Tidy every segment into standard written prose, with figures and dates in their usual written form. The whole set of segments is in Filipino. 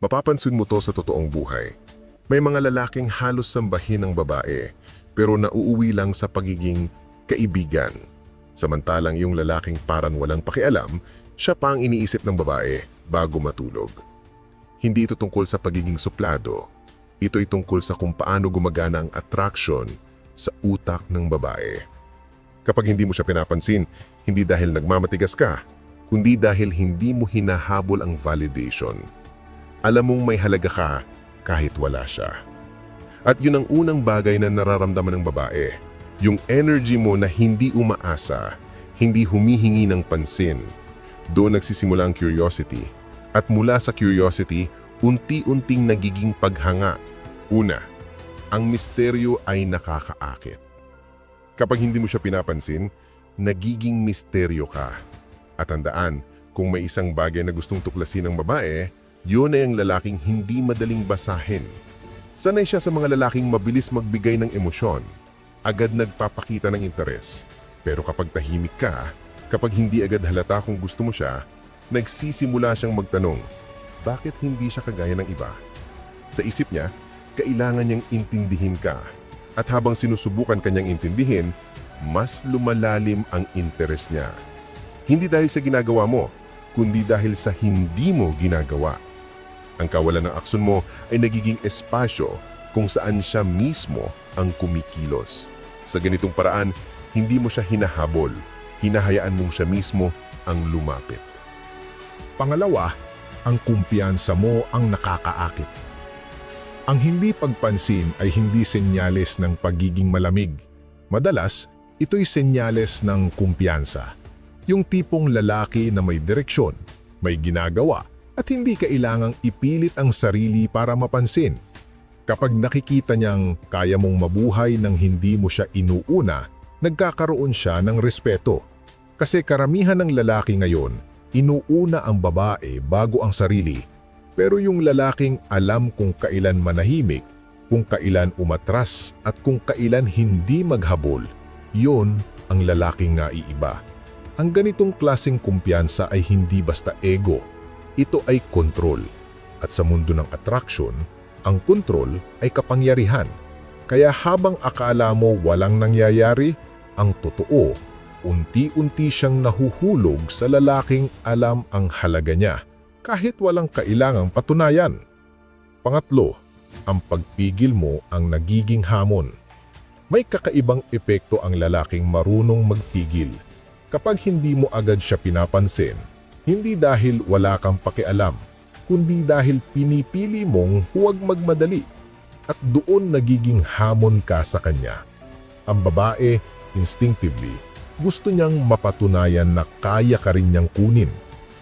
Mapapansin mo to sa totoong buhay. May mga lalaking halos sambahin ng babae, pero nauuwi lang sa pagiging kaibigan. Samantalang yung lalaking parang walang pakialam, siya pa ang iniisip ng babae bago matulog. Hindi ito tungkol sa pagiging suplado. Ito'y tungkol sa kung paano gumagana ang attraction sa utak ng babae. Kapag hindi mo siya pinapansin, hindi dahil nagmamatigas ka, kundi dahil hindi mo hinahabol ang validation. Alam mong may halaga ka kahit wala siya. At yun ang unang bagay na nararamdaman ng babae. Yung energy mo na hindi umaasa, hindi humihingi ng pansin. Doon nagsisimula ang curiosity. At mula sa curiosity, unti-unting nagiging paghanga. Una, ang misteryo ay nakakaakit. Kapag hindi mo siya pinapansin, nagiging misteryo ka. At tandaan, kung may isang bagay na gustong tuklasin ng babae, yun ay ang lalaking hindi madaling basahin. Sanay siya sa mga lalaking mabilis magbigay ng emosyon, agad nagpapakita ng interes. Pero kapag tahimik ka, kapag hindi agad halata kung gusto mo siya, nagsisimula siyang magtanong, bakit hindi siya kagaya ng iba? Sa isip niya, kailangan niyang intindihin ka. At habang sinusubukan kanyang intindihin, mas lumalalim ang interes niya. Hindi dahil sa ginagawa mo, kundi dahil sa hindi mo ginagawa. Ang kawalan ng aksyon mo ay nagiging espasyo kung saan siya mismo ang kumikilos. Sa ganitong paraan, hindi mo siya hinahabol, hinahayaan mong siya mismo ang lumapit. Pangalawa, ang kumpiyansa mo ang nakakaakit. Ang hindi pagpansin ay hindi senyales ng pagiging malamig. Madalas, ito'y senyales ng kumpiyansa. Yung tipong lalaki na may direksyon, may ginagawa, at hindi kailangang ipilit ang sarili para mapansin. Kapag nakikita niyang kaya mong mabuhay nang hindi mo siya inuuna, nagkakaroon siya ng respeto. Kasi karamihan ng lalaki ngayon, inuuna ang babae bago ang sarili. Pero yung lalaking alam kung kailan manahimik, kung kailan umatras at kung kailan hindi maghabol, yon ang lalaking naiiba. Ang ganitong klaseng kumpiyansa ay hindi basta ego. Ito ay kontrol. At sa mundo ng attraction, ang kontrol ay kapangyarihan. Kaya habang akala mo walang nangyayari, ang totoo, unti-unti siyang nahuhulog sa lalaking alam ang halaga niya, kahit walang kailangang patunayan. Pangatlo, ang pagpigil mo ang nagiging hamon. May kakaibang epekto ang lalaking marunong magpigil. Kapag hindi mo agad siya pinapansin, hindi dahil wala kang pakialam, kundi dahil pinipili mong huwag magmadali at doon nagiging hamon ka sa kanya. Ang babae, instinctively, gusto niyang mapatunayan na kaya ka rin niyang kunin.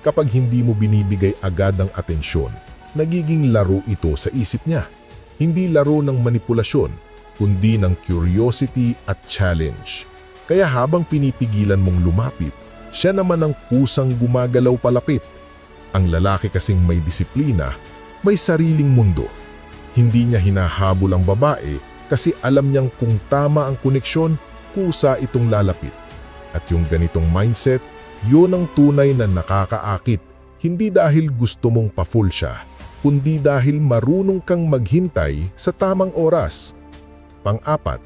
Kapag hindi mo binibigay agad ang atensyon, nagiging laro ito sa isip niya. Hindi laro ng manipulasyon, kundi ng curiosity at challenge. Kaya habang pinipigilan mong lumapit, siya naman ang kusang gumagalaw palapit. Ang lalaki kasing may disiplina, may sariling mundo. Hindi niya hinahabol ang babae kasi alam niyang kung tama ang koneksyon, kusa itong lalapit. At yung ganitong mindset, yun ang tunay na nakakaakit. Hindi dahil gusto mong pa-full siya, kundi dahil marunong kang maghintay sa tamang oras. Pang-apat,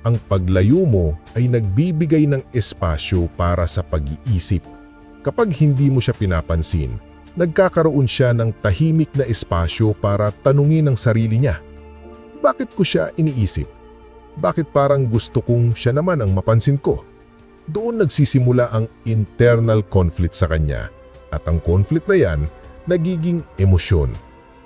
ang paglayo mo ay nagbibigay ng espasyo para sa pag-iisip. Kapag hindi mo siya pinapansin, nagkakaroon siya ng tahimik na espasyo para tanungin ang sarili niya. Bakit ko siya iniisip? Bakit parang gusto kong siya naman ang mapansin ko? Doon nagsisimula ang internal conflict sa kanya. At ang conflict na yan, nagiging emosyon.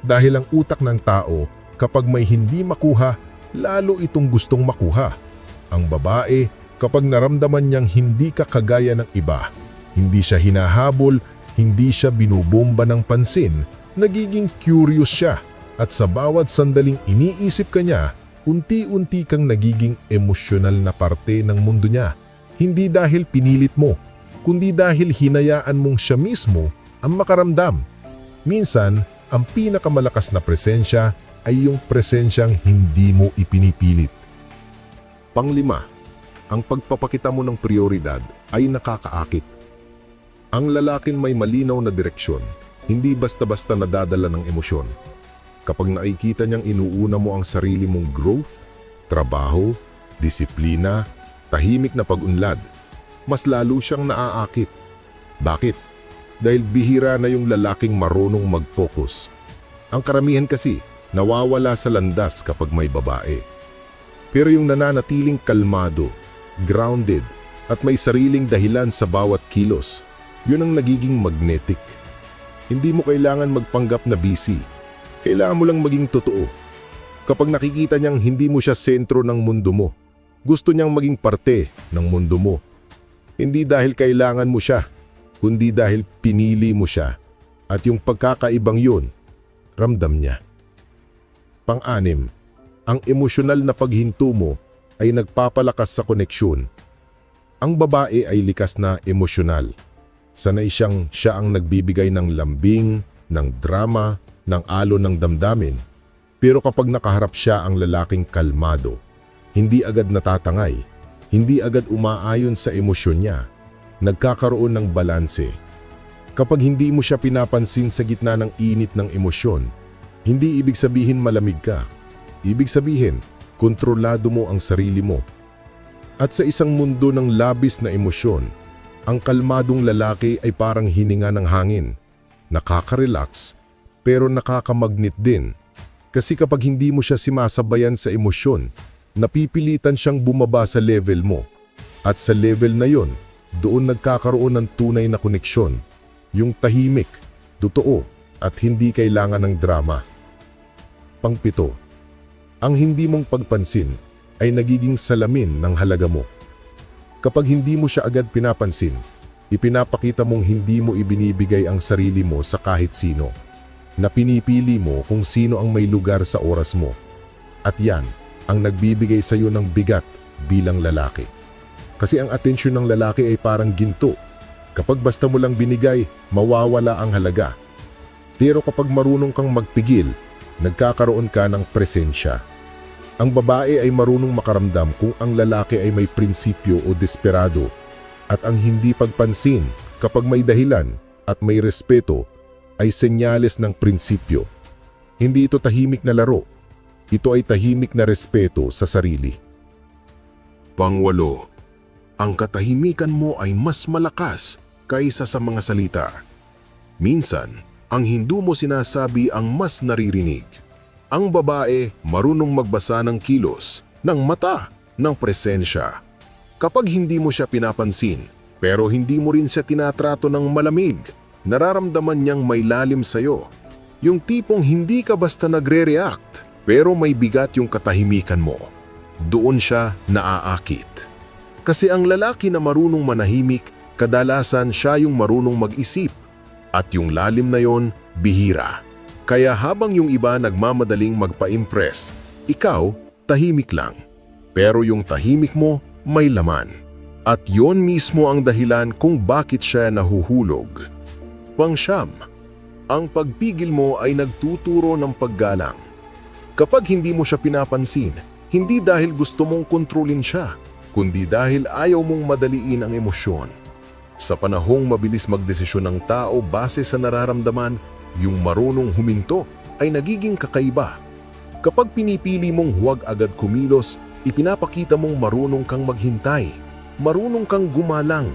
Dahil ang utak ng tao, kapag may hindi makuha, lalo itong gustong makuha. Ang babae, kapag naramdaman niyang hindi ka kagaya ng iba, hindi siya hinahabol, hindi siya binubomba ng pansin, nagiging curious siya. At sa bawat sandaling iniisip ka niya, unti-unti kang nagiging emosyonal na parte ng mundo niya. Hindi dahil pinilit mo, kundi dahil hinayaan mong siya mismo ang makaramdam. Minsan, ang pinakamalakas na presensya ay yung presensyang hindi mo ipinipilit. Panglima, ang pagpapakita mo ng prioridad ay nakakaakit. Ang lalaking may malinaw na direksyon, hindi basta-basta nadadala ng emosyon. Kapag nakikita niyang inuuna mo ang sarili mong growth, trabaho, disiplina, tahimik na pag-unlad, mas lalo siyang naaakit. Bakit? Dahil bihira na yung lalaking marunong mag-focus. Ang karamihan kasi, nawawala sa landas kapag may babae. Pero yung nananatiling kalmado, grounded, at may sariling dahilan sa bawat kilos, yun ang nagiging magnetic. Hindi mo kailangan magpanggap na busy. Kailangan mo lang maging totoo. Kapag nakikita niyang hindi mo siya sentro ng mundo mo, gusto niyang maging parte ng mundo mo. Hindi dahil kailangan mo siya, kundi dahil pinili mo siya. At yung pagkakaibang yun, ramdam niya. Pang-anim, ang emosyonal na paghinto mo ay nagpapalakas sa koneksyon. Ang babae ay likas na emosyonal. Sanay siya ang nagbibigay ng lambing, ng drama, ng alon ng damdamin. Pero kapag nakaharap siya ang lalaking kalmado, hindi agad natatangay, hindi agad umaayon sa emosyon niya, nagkakaroon ng balanse. Kapag hindi mo siya pinapansin sa gitna ng init ng emosyon, hindi ibig sabihin malamig ka. Ibig sabihin, kontrolado mo ang sarili mo. At sa isang mundo ng labis na emosyon, ang kalmadong lalaki ay parang hininga ng hangin. Nakaka-relax, pero nakaka-magnet din. Kasi kapag hindi mo siya simasabayan sa emosyon, napipilitan siyang bumaba sa level mo. At sa level na yon, doon nagkakaroon ng tunay na koneksyon. Yung tahimik, totoo, at hindi kailangan ng drama. Pang-7, ang hindi mong pagpansin ay nagiging salamin ng halaga mo. Kapag hindi mo siya agad pinapansin, ipinapakita mong hindi mo ibinibigay ang sarili mo sa kahit sino. Na pinipili mo kung sino ang may lugar sa oras mo. At yan ang nagbibigay sa iyo ng bigat bilang lalaki. Kasi ang atensyon ng lalaki ay parang ginto. Kapag basta mo lang binigay, mawawala ang halaga. Pero kapag marunong kang magpigil, nagkakaroon ka ng presensya. Ang babae ay marunong makaramdam kung ang lalaki ay may prinsipyo o desperado. At ang hindi pagpansin kapag may dahilan at may respeto ay senyales ng prinsipyo. Hindi ito tahimik na laro. Ito ay tahimik na respeto sa sarili. Pang-8, ang katahimikan mo ay mas malakas kaysa sa mga salita. Minsan, ang hindi mo sinasabi ang mas naririnig. Ang babae marunong magbasa ng kilos, ng mata, ng presensya. Kapag hindi mo siya pinapansin, pero hindi mo rin siya tinatrato ng malamig, nararamdaman niyang may lalim sa'yo. Yung tipong hindi ka basta nagre-react, pero may bigat yung katahimikan mo. Doon siya naaakit. Kasi ang lalaki na marunong manahimik, kadalasan siya yung marunong mag-isip. At yung lalim na yon, bihira. Kaya habang yung iba nagmamadaling magpa-impress, ikaw, tahimik lang. Pero yung tahimik mo, may laman. At yon mismo ang dahilan kung bakit siya nahuhulog. Pang-9, ang pagpigil mo ay nagtuturo ng paggalang. Kapag hindi mo siya pinapansin, hindi dahil gusto mong kontrolin siya, kundi dahil ayaw mong madaliin ang emosyon. Sa panahong mabilis magdesisyon ng tao base sa nararamdaman, yung marunong huminto ay nagiging kakaiba. Kapag pinipili mong huwag agad kumilos, ipinapakita mong marunong kang maghintay, marunong kang gumalang.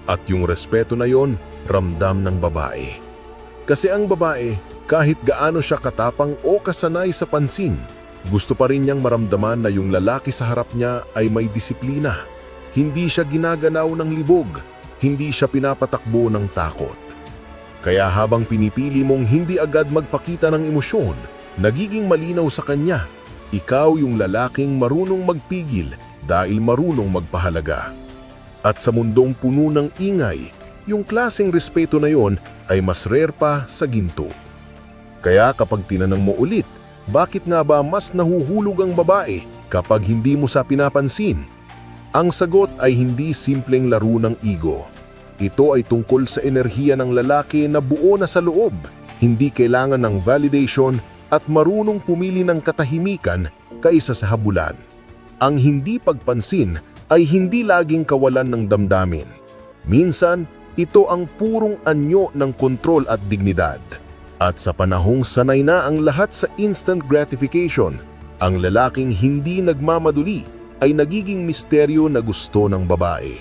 At yung respeto na yon, ramdam ng babae. Kasi ang babae, kahit gaano siya katapang o kasanay sa pansin, gusto pa rin niyang maramdaman na yung lalaki sa harap niya ay may disiplina. Hindi siya ginaganaw ng libog, hindi siya pinapatakbo ng takot. Kaya habang pinipili mong hindi agad magpakita ng emosyon, nagiging malinaw sa kanya, ikaw yung lalaking marunong magpigil dahil marunong magpahalaga. At sa mundong puno ng ingay, yung klaseng respeto na yon ay mas rare pa sa ginto. Kaya kapag tinanong mo ulit, bakit nga ba mas nahuhulog ang babae kapag hindi mo sa pinapansin? Ang sagot ay hindi simpleng laro ng ego. Ito ay tungkol sa enerhiya ng lalaki na buo na sa loob, hindi kailangan ng validation at marunong pumili ng katahimikan kaysa sa habulan. Ang hindi pagpansin ay hindi laging kawalan ng damdamin. Minsan, Ito ang purong anyo ng kontrol at dignidad. At sa panahong sanay na ang lahat sa instant gratification, ang lalaking hindi nagmamaduli ay nagiging misteryo na gusto ng babae.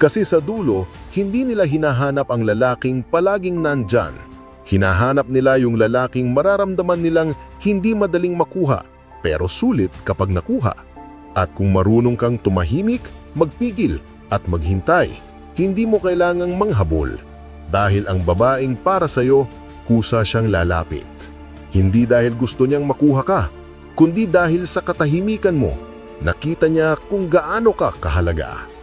Kasi sa dulo, hindi nila hinahanap ang lalaking palaging nandyan. Hinahanap nila yung lalaking mararamdaman nilang hindi madaling makuha, pero sulit kapag nakuha. At kung marunong kang tumahimik, magpigil at maghintay, hindi mo kailangang manghabol. Dahil ang babaeng para sa'yo, kusa siyang lalapit. Hindi dahil gusto niyang makuha ka, kundi dahil sa katahimikan mo, nakita niya kung gaano ka kahalaga.